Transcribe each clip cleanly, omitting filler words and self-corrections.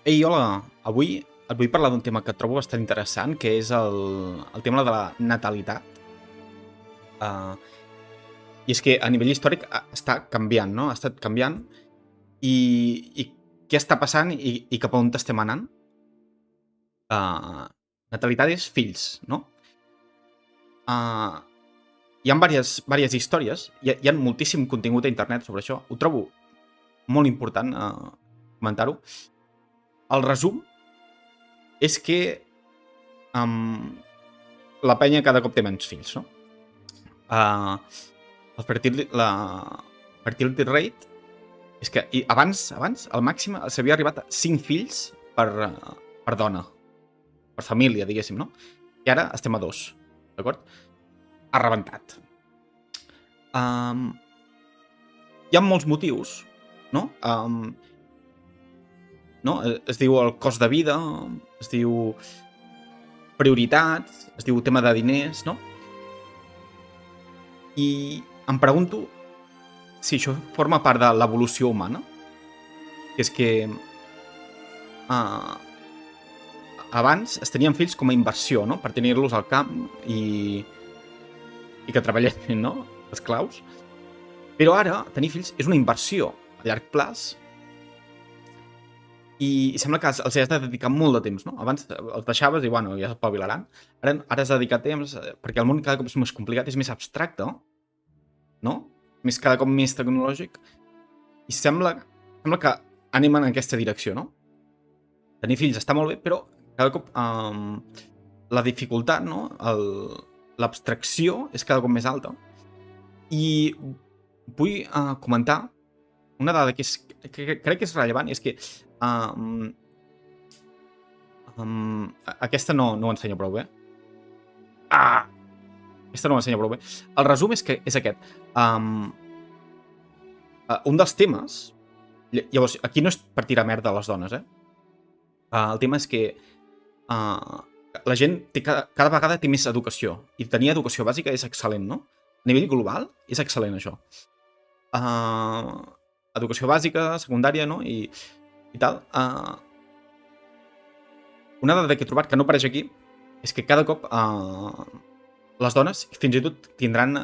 Ei, hola! Avui et vull parlar d'un tema que trobo bastant interessant, que és el tema de la natalitat. Uh, I és que a nivell històric està canviant, no? Ha estat canviant i què està passant i cap a on estem anant? Uh, Natalitat és fills, no? Uh, Hi ha diverses històries, hi ha moltíssim contingut a internet sobre això. Ho trobo molt important comentar-ho. El resum és que um, la penya cada cop té menys fills, no? El fertility rate és que abans al màxim s'havia arribat a 5 fills per dona, per família, diguéssim, no? I ara estem a 2, d'acord? Ha rebentat. Hi ha molts motius, no? No? Es diu el cost de vida, es diu prioritats, es diu tema de diners, no? I em pregunto si això forma part de l'evolució humana, que és que abans es tenien fills com a inversió, no? Per tenir-los al camp i que treballessin, no? Esclaus. Però ara tenir fills és una inversió a llarg plaç i sembla que els has de dedicar molt de temps, no? Abans els deixaves i, bueno, ja s'espavilaran. Ara has de dedicar temps perquè el món cada cop és més complicat, és més abstracte, no? Cada cop més tecnològic. I sembla que anem en aquesta direcció, no? Tenir fills està molt bé, però cada cop la dificultat, no? L'abstracció és cada cop més alta. I vull comentar una dada que crec que és rellevant, és que aquesta no ho ensenya prou bé. Aquesta no ho ensenya prou bé. El resum és aquest. Un dels temes... Llavors, aquí no és per tirar merda a les dones, el tema és que la gent cada vegada té més educació. I tenir educació bàsica és excel·lent, no? A nivell global és excel·lent, això. Educació bàsica, secundària, no? I tal. Una dada que he trobat que no apareix aquí és que cada cop les dones fins i tot tindran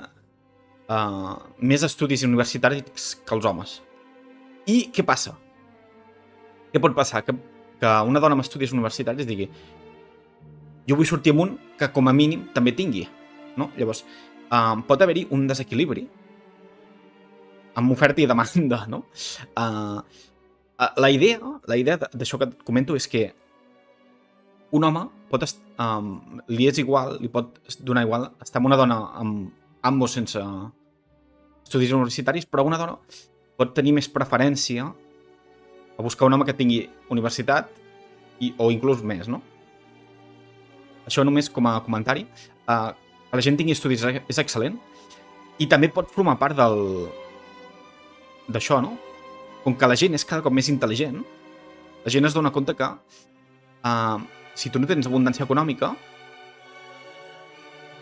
més estudis universitaris que els homes. I què passa? Què pot passar? Que una dona amb estudis universitaris digui jo vull sortir amb un que com a mínim també tingui, no? Llavors, pot haver-hi un desequilibri amb oferta i demanda, no? La idea d'això que et comento és que un home li és igual, li pot donar igual estar amb una dona amb o sense estudis universitaris, però una dona pot tenir més preferència a buscar un home que tingui universitat o inclús més, no? Això només com a comentari. Que la gent tingui estudis és excel·lent i també pot formar part d'això, no? Com que la gent és cada cop més intel·ligent, la gent es dona compte que si tu no tens abundància econòmica,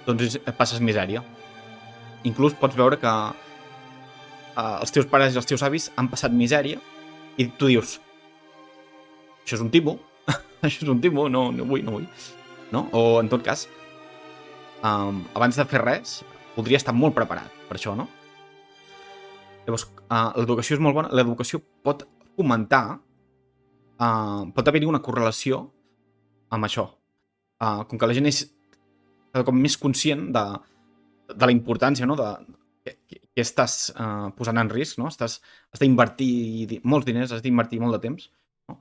doncs passes misèria. Inclús pots veure que els teus pares i els teus avis han passat misèria i tu dius això és un timo, no vull, no? O en tot cas abans de fer res podria estar molt preparat per això, no? Llavors, l'educació és molt bona, l'educació pot fomentar, pot haver-hi una correlació amb això. Com que la gent és cada cop més conscient de la importància, no? Que estàs posant en risc, no? Has d'invertir molts diners, has d'invertir molt de temps, no?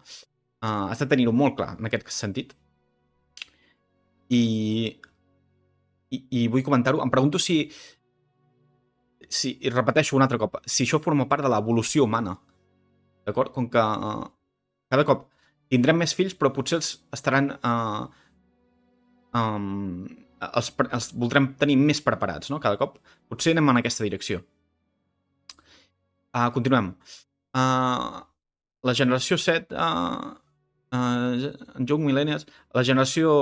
Has de tenir-ho molt clar en aquest sentit. I vull comentar-ho. Em pregunto si i repeteixo un altre cop, si això forma part de l'evolució humana, d'acord? Com que cada cop tindrem més fills, però potser els estaran els voldrem tenir més preparats, no? Cada cop. Potser anem en aquesta direcció. Continuem. La generació 7, Young Millennials, la generació,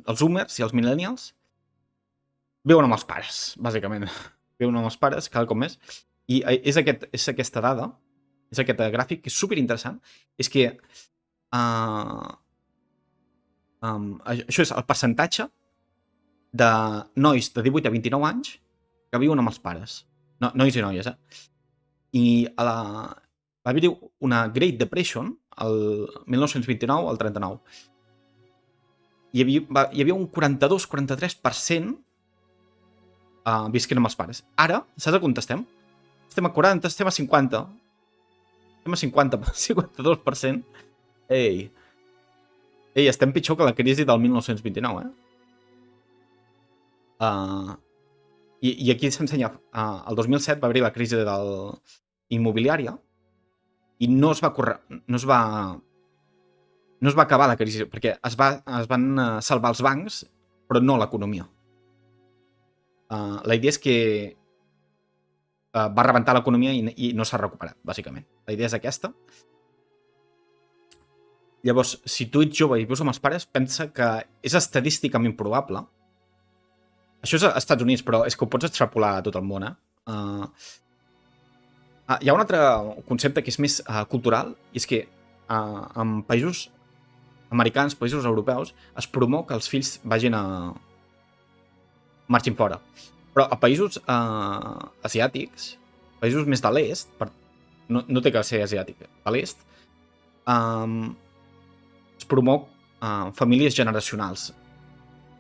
els Zoomers i els Millennials, viuen amb els pares, bàsicament. Viuen amb els pares cada cop més. I és aquesta dada, és aquest gràfic que és superinteressant, és que Això és el percentatge de nois de 18 a 29 anys que viuen amb els pares. No, nois i noies, I va haver-hi una Great Depression, el 1929 al 39. Hi havia un 42-43% visquent amb els pares. Ara, saps a compte estem? Estem a 40, estem a 50. Estem a 50, 52%. Ei, estem pitjor que la crisi del 1929, I aquí s'ensenya, el 2007 va haver-hi la crisi immobiliària i no es va acabar la crisi, perquè es van salvar els bancs, però no l'economia. La idea és que va rebentar l'economia i no s'ha recuperat, bàsicament. La idea és aquesta. Llavors, si tu ets jove i vius amb els pares, pensa que és estadísticament probable. Això és als Estats Units, però és que ho pots extrapolar a tot el món, hi ha un altre concepte que és més cultural, i és que en països americans, països europeus, es promou que els fills marxin fora. Però a països asiàtics, països més de l'est, no té que ser asiàtic, a l'est, es promou famílies generacionals.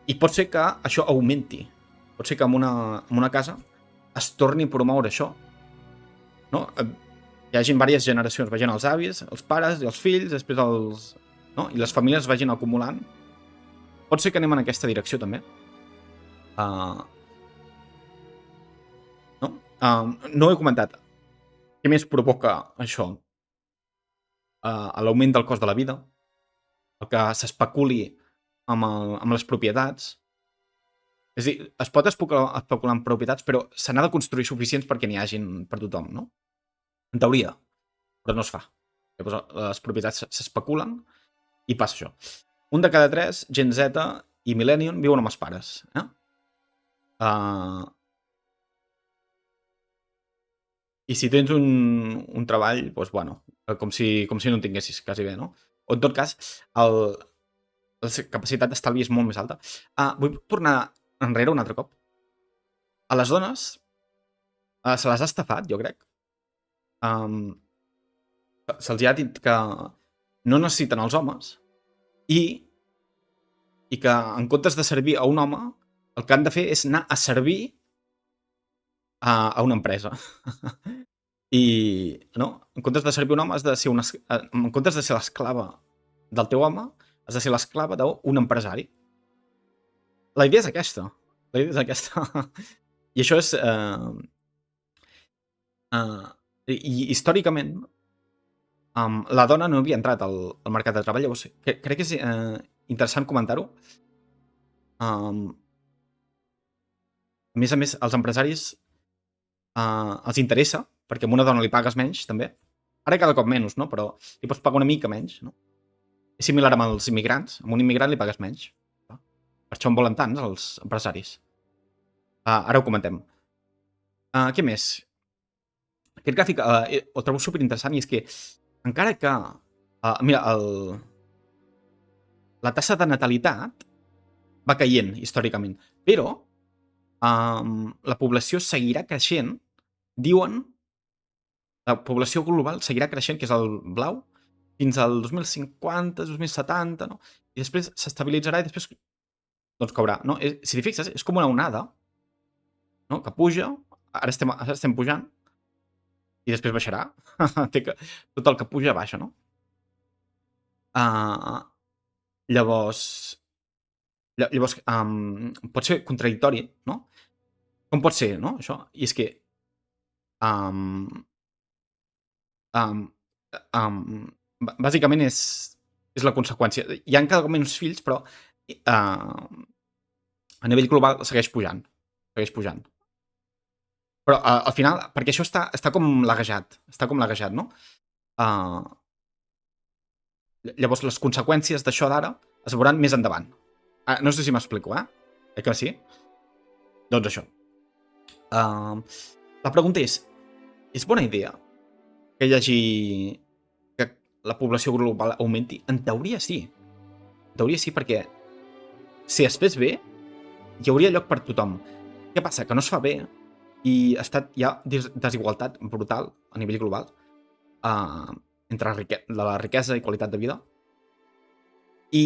I pot ser que això augmenti. Pot ser que en una casa es torni a promoure això. No? Hi hagi diverses generacions, vagin els avis, els pares i els fills, després els... No? I les famílies vagin acumulant. Pot ser que anem en aquesta direcció, també. No ho he comentat. Què més provoca això? L'augment del cost de la vida, el que s'especuli amb les propietats. És a dir, es pot especular en propietats, però se n'ha de construir suficients perquè n'hi hagin per tothom, no? En teoria, però no es fa. Llavors, les propietats s'especulen i passa això. 1 de cada 3, Gen Z i Millennium viuen amb els pares. I si tens un treball, doncs, bueno, com si no en tinguessis, quasi bé, no? O en tot cas, la capacitat d'estalvi és molt més alta. Vull tornar enrere un altre cop. A les dones se les ha estafat, jo crec. Se'ls ha dit que no necessiten els homes i que en comptes de servir a un home, el que han de fer és anar a servir a una empresa. I, no? En comptes de servir un home, en comptes de ser l'esclava del teu home, has de ser l'esclava d'un empresari. La idea és aquesta. La idea és aquesta. I això és... I històricament, la dona no havia entrat al mercat de treball, llavors crec que és interessant comentar-ho. A més, als empresaris els interessa, perquè a una dona li pagues menys, també. Ara cada cop menys, no? Però li pots pagar una mica menys, no? És similar amb els immigrants. A un immigrant li pagues menys. Per això en volen tants, els empresaris. Ara ho comentem. Què més? Aquest gràfic el trobo superinteressant i és que encara que... mira, la tassa de natalitat va caient històricament, però la població seguirà creixent, diuen, la població global seguirà creixent, que és el blau, fins al 2050, 2070, no? I després s'estabilitzarà i després doncs caurà, no? Si t'hi fixes, és com una onada, no? Que puja, ara estem pujant, i després baixarà. Tot el que puja baixa, no? Llavors, pot ser contradictori, no? Com pot ser, no? Això. I és que bàsicament és la conseqüència. Hi ha cada cop menys fills, però a nivell global segueix pujant. Segueix pujant. Però al final, perquè això està com laguejat. Està com laguejat, no? Llavors, les conseqüències d'això d'ara es veuran més endavant. No sé si m'explico, que sí? Doncs això. La pregunta és bona idea que hi hagi... la població global augmenti? En teoria sí. En teoria sí, perquè si es fes bé, hi hauria lloc per tothom. Què passa? Que no es fa bé i hi ha desigualtat brutal a nivell global entre la riquesa i qualitat de vida. I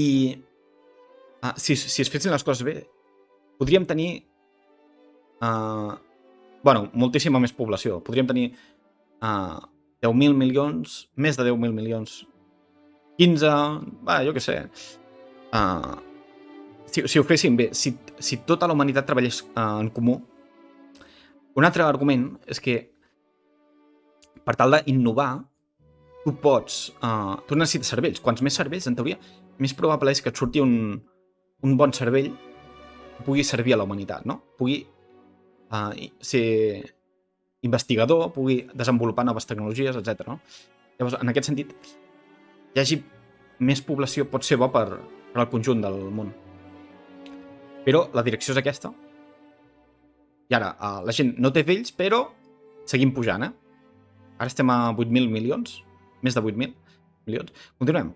si es fessin les coses bé, podríem tenir moltíssima més població. Podríem tenir 10.000 milions, més de 10.000 milions, 15, jo què sé. Si ho fessin bé, si tota la humanitat treballés en comú. Un altre argument és que per tal d'innovar, tu necessites cervells. Quants més cervells, en teoria, més probable és que et surti un bon cervell que pugui servir a la humanitat, no? Pugui ser investigador, pugui desenvolupar noves tecnologies, etc. No? Llavors, en aquest sentit, hi hagi més població pot ser bo per al conjunt del món. Però la direcció és aquesta. I ara, la gent no té fills, però seguim pujant, Ara estem a 8.000 milions, més de 8.000 milions. Continuem.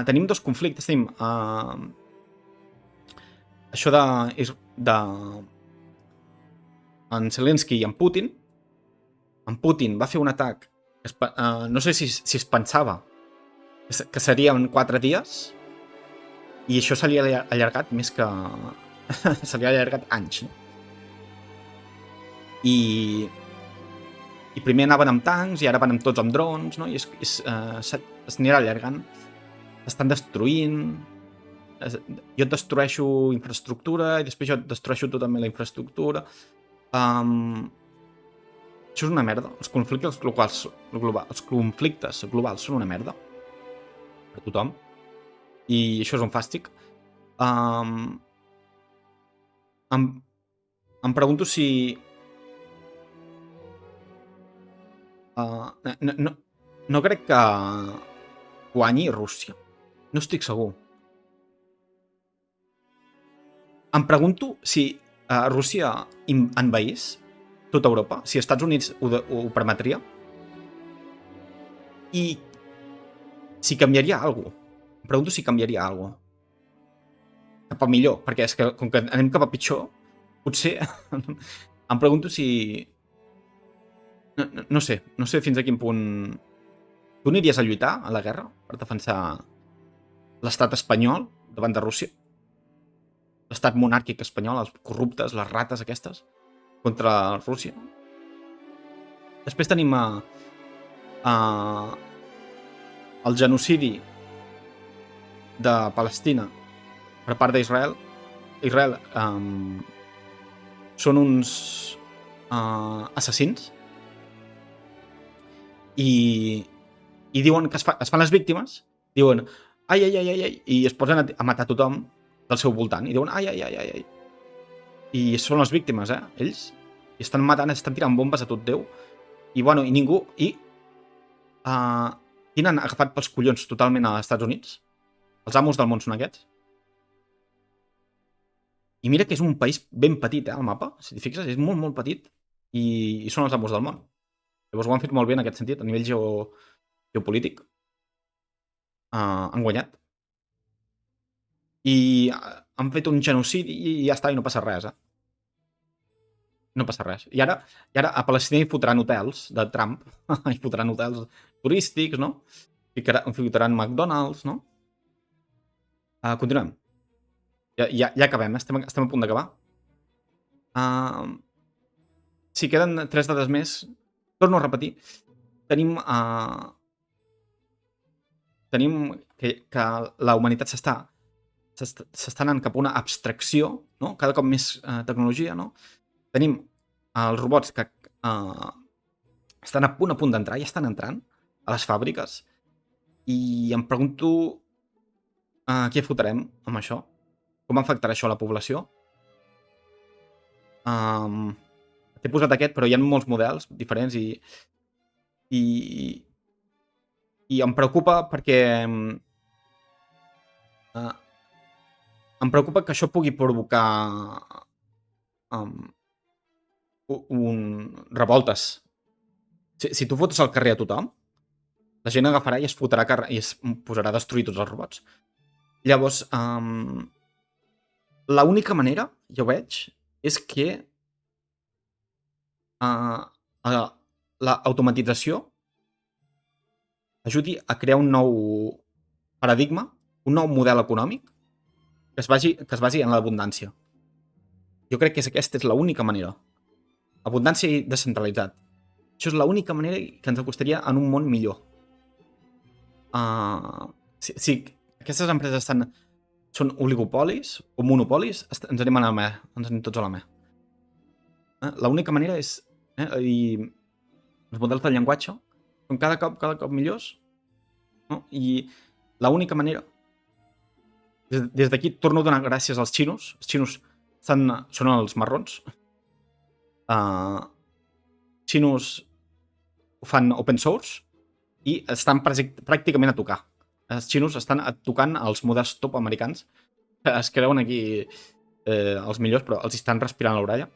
Tenim dos conflictes. Tenim això de en Zelensky i en Putin. En Putin va fer un atac, no sé si es pensava que seria en 4 dies, i això se li ha allargat més que... se li ha allargat anys, no? I primer anaven amb tancs, i ara van tots amb drons, no? I s'anirà allargant. Estan destruint... Jo et destrueixo infraestructura, i després jo et destrueixo totalment la infraestructura. Això és una merda. Els conflictes globals són una merda per tothom. I això és un fàstic. Em pregunto si... no crec que guanyi Rússia. No estic segur. Em pregunto si Rússia envaís tota Europa, si els Estats Units ho permetria, i si canviaria alguna cosa. Em pregunto si canviaria alguna cosa. Cap a millor, perquè és que com que anem cap a pitjor, potser em pregunto si... No sé fins a quin punt... Tu aniries a lluitar a la guerra per defensar l'estat espanyol davant de Rússia? L'estat monàrquic espanyol, els corruptes, les rates aquestes, contra Rússia? Després tenim el genocidi de Palestina per part d'Israel. Israel són uns assassins i diuen que es fan les víctimes, diuen ai, i es posen a matar tothom del seu voltant, i diuen ai, i són les víctimes, ells, i estan matant, estan tirant bombes a tot Déu, i ningú, tenen agafat pels collons totalment als Estats Units. Els amos del món són aquests. I mira que és un país ben petit, el mapa, si t'hi fixes, és molt, molt petit, i són els amos del món. Llavors ho han fet molt bé en aquest sentit, a nivell geopolític. Han guanyat. I han fet un genocidi i ja està, i no passa res, No passa res. I ara a Palestina hi fotran hotels de Trump, hi fotran hotels turístics, no? Hi fotran McDonald's, no? Continuem. Ja acabem, estem a punt d'acabar. Si queden 3 dades més, torno a repetir. Tenim que la humanitat s'està anant cap a una abstracció, no? Cada cop més tecnologia, no? Tenim els robots que estan a punt d'entrar, ja estan entrant a les fàbriques, i em pregunto què fotrem amb això? Com afectarà això a la població? T'he posat aquest, però hi ha molts models diferents i em preocupa perquè em preocupa que això pugui provocar revoltes. Si tu fotes al carrer a tothom, La gent agafarà i es fotrà i es posarà a destruir tots els robots. Llavors, l'única manera, jo veig, és que l'automatització ajudi a crear un nou paradigma, un nou model econòmic que es basi en l'abundància. Jo crec que aquesta és l'única manera. Abundància i descentralitat. Això és l'única manera que ens acostaria en un món millor. Si aquestes empreses són oligopolis o monopolis, ens anem a la mà. Ens anem tots a la mà. L'única manera és... I els models de llenguatge són cada cop millors, no? I l'única manera... Des d'aquí torno a donar gràcies als xinos. Els xinos són els marrons. Xinos ho fan open source i estan pràcticament a tocar. Els xinos estan tocant els models top americans. Es creuen aquí els millors, però els estan respirant a l'orella.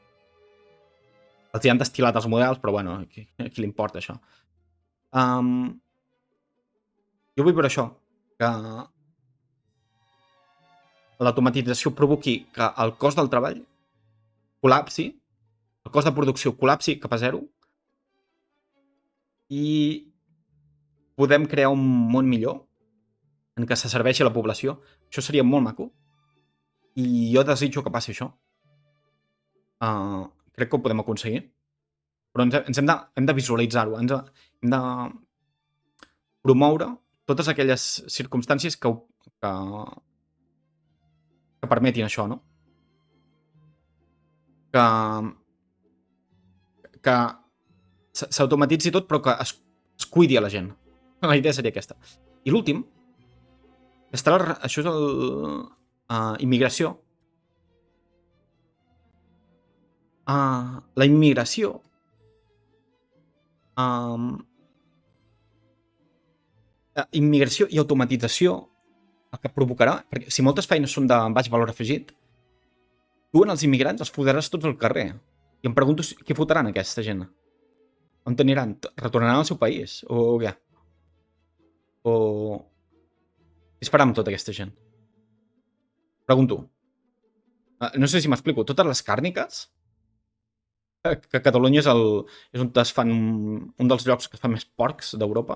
Els hi han destilat els models, però bueno, a qui li importa això? Jo vull veure això, que l'automatització provoqui que el cost del treball col·lapsi, el cost de producció col·lapsi cap a zero i podem crear un món millor en què se serveixi a la població. Això seria molt maco i jo desitjo que passi això. Crec que ho podem aconseguir, però hem de visualitzar-ho, hem de promoure totes aquelles circumstàncies que permetin això, no? Que s'automatitzi tot, però que es cuidi a la gent. La idea seria aquesta. I l'últim, això és immigració. La immigració immigració i automatització el que provocarà, perquè si moltes feines són de baix valor afegit, tu en els immigrants els fotràs tots al carrer. I em pregunto què fotran aquesta gent. On aniran? Retornaran al seu país? O què? O què es farà amb tota aquesta gent? Pregunto. No sé si m'explico. Totes les càrniques, que Catalunya és on es fan un dels llocs que es fan més porcs d'Europa.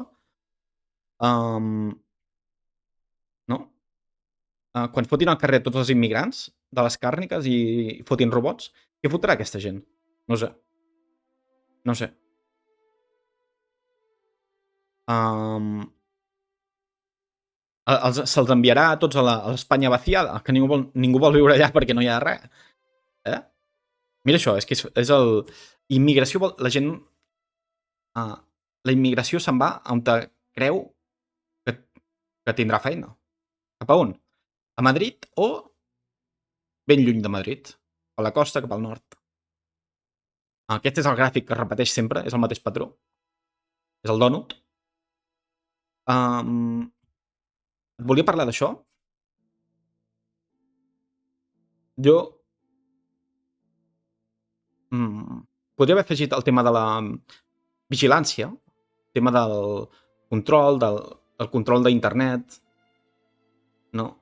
No? Quan fotin al carrer tots els immigrants de les càrniques i fotin robots, què fotrà aquesta gent? No sé. No sé. Se'ls enviarà a tots a l'Espanya vaciada, que ningú vol viure allà perquè no hi ha res. Mira això, és que és el... Immigració, la gent... La immigració se'n va on creu que tindrà feina. Cap a on? A Madrid o ben lluny de Madrid? A la costa, cap al nord. Aquest és el gràfic que es repeteix sempre, és el mateix patró. És el dònut. Et volia parlar d'això. Jo podria haver afegit el tema de la vigilància, el tema del control d'internet, no?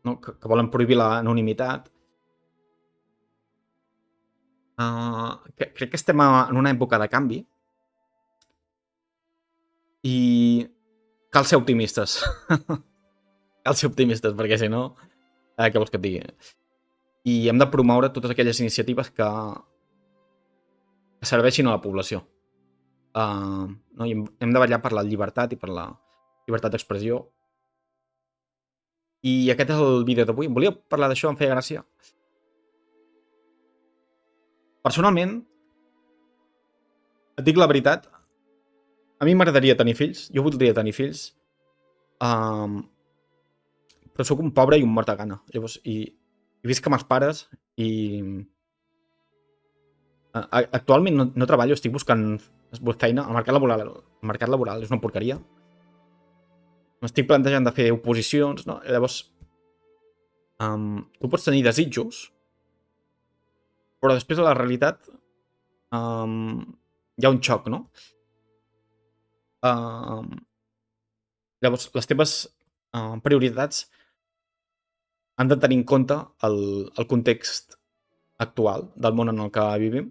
Que volen prohibir l'anonimitat. Crec que estem en una època de canvi i cal ser optimistes. Cal ser optimistes, perquè si no, què vols que et digui? I hem de promoure totes aquelles iniciatives que serveixin a la població. No? I hem de vetllar per la llibertat i per la llibertat d'expressió. I aquest és el vídeo d'avui. Em volia parlar d'això, em feia gràcia. Personalment, et dic la veritat, a mi m'agradaria tenir fills, jo voldria tenir fills, però sóc un pobre i un mort de gana. Llavors, i visc amb els pares i... Actualment no treballo, estic buscant feina. El mercat laboral és una porqueria. M'estic plantejant de fer oposicions, no? Llavors, tu pots tenir desitjos, però després a la realitat hi ha un xoc, no? Llavors, les teves prioritats han de tenir en compte el context actual del món en el que vivim,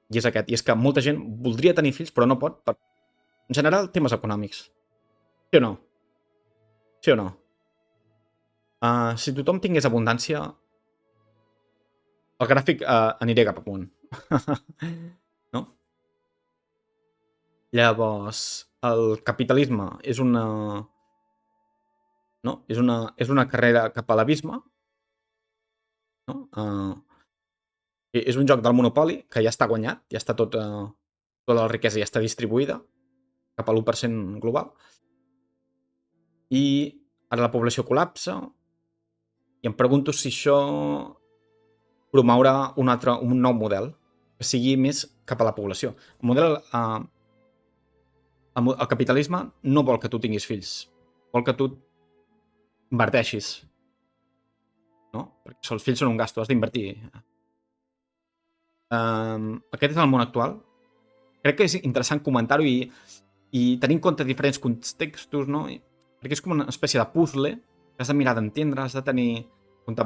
i és aquest. I és que molta gent voldria tenir fills, però no pot, en general, temes econòmics. Sí o no? Sí o no? Si tothom tingués abundància, el gràfic aniria cap amunt. No? Llavors, el capitalisme és una... No? És una carrera cap a l'abisme, no? És un joc del monopoli que ja està guanyat, ja està tota la riquesa ja està distribuïda cap a l'1% global, i ara la població col·lapsa, i em pregunto si això promourà un nou model que sigui més cap a la població. El capitalisme no vol que tu tinguis fills, vol que tu inverteixis, no? Perquè els fills són un gasto, has d'invertir. Aquest és el món actual. Crec que és interessant comentar-ho i tenir en compte diferents contextos, no? Perquè és com una espècie de puzzle que has de mirar d'entendre, has de tenir en compte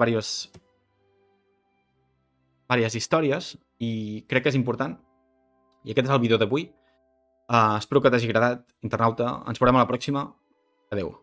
diverses històries, i crec que és important. I aquest és el vídeo d'avui. Espero que t'hagi agradat, internauta. Ens veurem a la pròxima. Adeu.